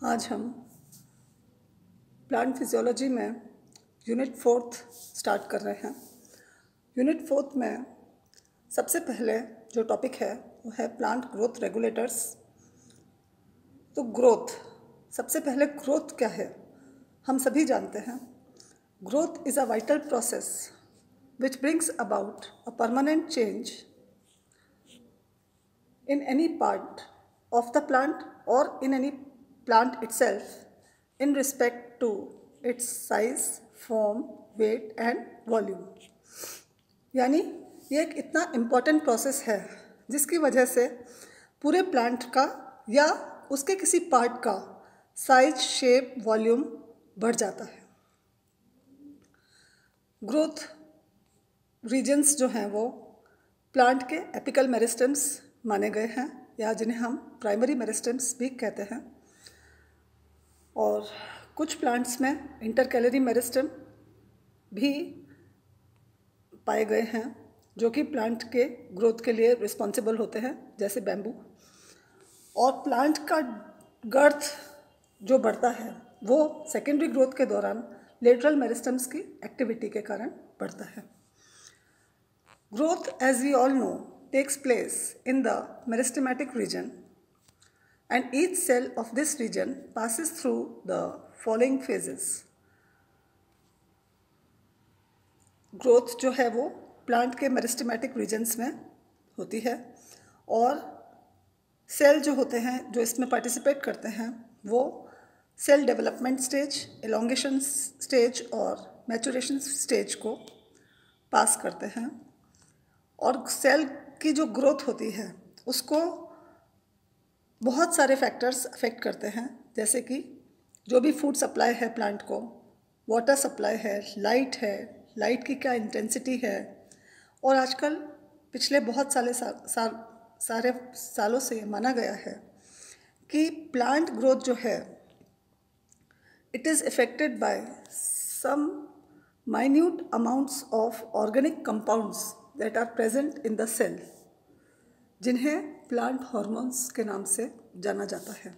आज हम plant physiology में यूनिट 4 स्टार्ट कर रहे हैं। यूनिट 4 में सबसे पहले जो टॉपिक है वो है प्लांट ग्रोथ रेगुलेटर्स। तो ग्रोथ, सबसे पहले ग्रोथ क्या है हम सभी जानते हैं। Growth is a vital process which brings about a permanent change in any part of the plant or in any plant itself in respect to its size, form, weight and volume। यानी ये एक इतना important process है जिसकी वजह से पूरे plant का या उसके किसी पार्ट का साइज, शेप, वॉल्यूम बढ़ जाता है। ग्रोथ रीजन्स जो हैं वो प्लांट के एपिकल मेरिस्टेम्स माने गए हैं या जिन्हें हम प्राइमरी मेरिस्टेम्स भी कहते हैं, और कुछ प्लांट्स में इंटरकैलरी मेरिस्टेम भी पाए गए हैं जो कि प्लांट के ग्रोथ के लिए रिस्पॉन्सिबल होते हैं, जैसे बैम्बू। और प्लांट का गर्थ जो बढ़ता है वो सेकेंडरी ग्रोथ के दौरान लेटरल मेरिस्टेम्स की एक्टिविटी के कारण बढ़ता है। Growth, as we all know, takes place in the meristematic region, and each cell of this region passes through the following phases. Growth जो है वो प्लांट के मेरिस्टेमेटिक रीजन्स में होती है, और सेल जो होते हैं जो इसमें पार्टिसिपेट करते हैं वो cell development stage, elongation stage और मैचुरेशन स्टेज को पास करते हैं। और सेल की जो ग्रोथ होती है उसको बहुत सारे फैक्टर्स अफेक्ट करते हैं, जैसे कि जो भी फूड सप्लाई है प्लांट को, वाटर सप्लाई है, लाइट की क्या इंटेंसिटी है। और आजकल पिछले बहुत सारे सालों से माना गया है कि प्लांट ग्रोथ जो है it is affected by some minute amounts of organic compounds that are present in the cell, जिन्हें प्लांट हॉर्मोन्स के नाम से जाना जाता है।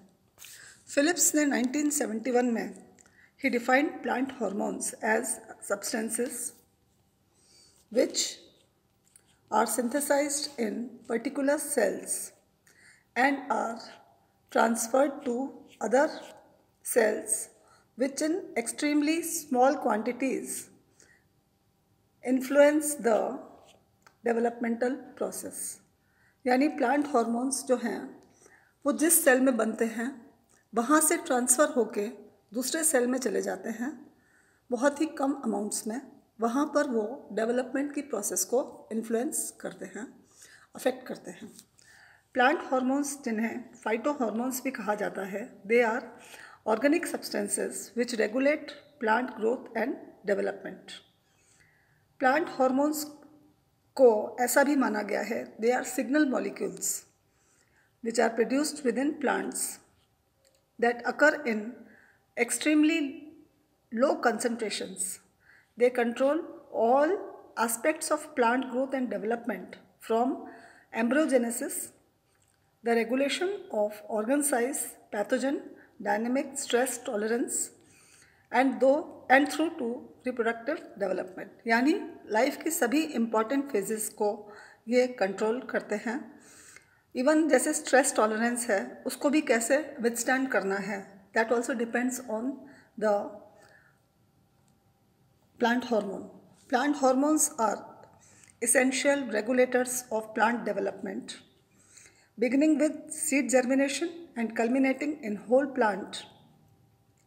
फिलिप्स ने 1971 में he defined plant hormones as substances which are synthesized in particular cells and are transferred to other cells which in extremely small quantities influence the developmental process. यानी प्लांट हॉर्मोन्स जो हैं वो जिस सेल में बनते हैं वहाँ से ट्रांसफ़र होके दूसरे सेल में चले जाते हैं बहुत ही कम अमाउंट्स में। वहाँ पर वो डेवलपमेंट की प्रोसेस को इन्फ्लुएंस करते हैं, अफेक्ट करते हैं। प्लांट हॉर्मोन्स जिन्हें फाइटो हॉर्मोन्स भी कहा जाता है, they are organic substances which regulate plant growth and development. Plant hormones को ऐसा भी माना गया है they are signal molecules which are produced within plants that occur in extremely low concentrations. They control all aspects of plant growth and development from embryogenesis, the regulation of organ size, pathogen, dynamic, stress tolerance and through to reproductive development. यानी life की सभी important phases को ये control करते हैं। Even जैसे stress tolerance है उसको भी कैसे विथस्टैंड करना है, that also depends on the plant hormone. Plant hormones are essential regulators of plant development, beginning with seed germination and culminating in whole plant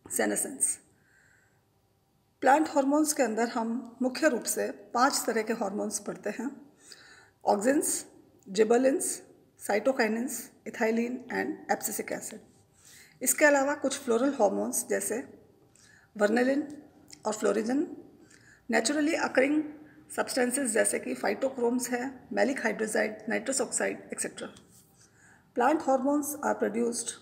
senescence। Plant hormones के अंदर हम मुख्य रूप से 5 तरह के हॉर्मोन्स पढ़ते हैं: auxins, gibberellins, cytokinins, ethylene and abscisic acid. इसके अलावा कुछ फ्लोरल हॉर्मोन्स जैसे वर्नेलिन और फ्लोरिजन, नेचुरली अकरिंग सब्सटेंसेस जैसे कि फाइटोक्रोम्स है, maleic hydrazide, nitrous oxide etcetera. Plant hormones are produced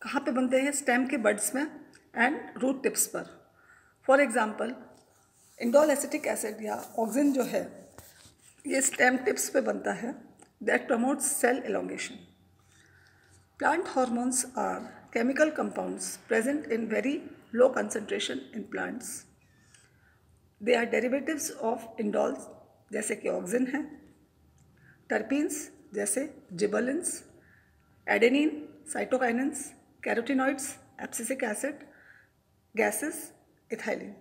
कहाँ पे बनते हैं? स्टेम के बड्स में एंड रूट टिप्स पर। For example indole acetic acid या ऑक्सिन जो है ये स्टेम टिप्स पे बनता है, that promotes cell elongation. Plant hormones are chemical compounds present in very low concentration in plants. They are derivatives of indols जैसे कि ऑक्सिन है, टर्पीन्स जैसे gibberellins, adenine, cytokinins, carotenoids, abscisic acid, gases, ethylene.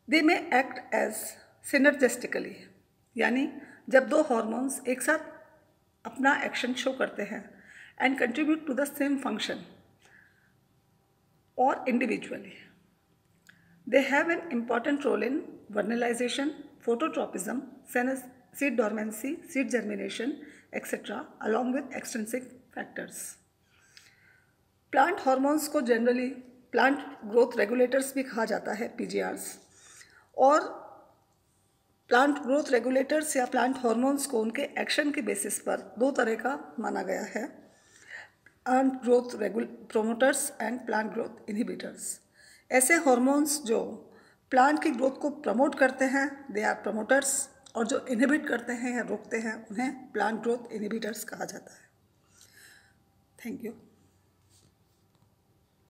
They may act as synergistically, यानी जब दो hormones एक साथ अपना एक्शन शो करते हैं and contribute to the same function or individually. They have an important role in vernalization, phototropism, seed dormancy, seed germination, etc. along with extrinsic factors. Plant hormones को generally plant growth regulators भी कहा जाता है, PGRs. और plant growth regulators या plant hormones को उनके action के बेसिस पर दो तरह का माना गया है, plant growth promoters and plant growth inhibitors. ऐसे हार्मोन्स जो प्लांट की ग्रोथ को प्रमोट करते हैं दे आर प्रमोटर्स, और जो इनहिबिट करते हैं या रोकते हैं उन्हें प्लांट ग्रोथ इनहिबिटर्स कहा जाता है. Thank you.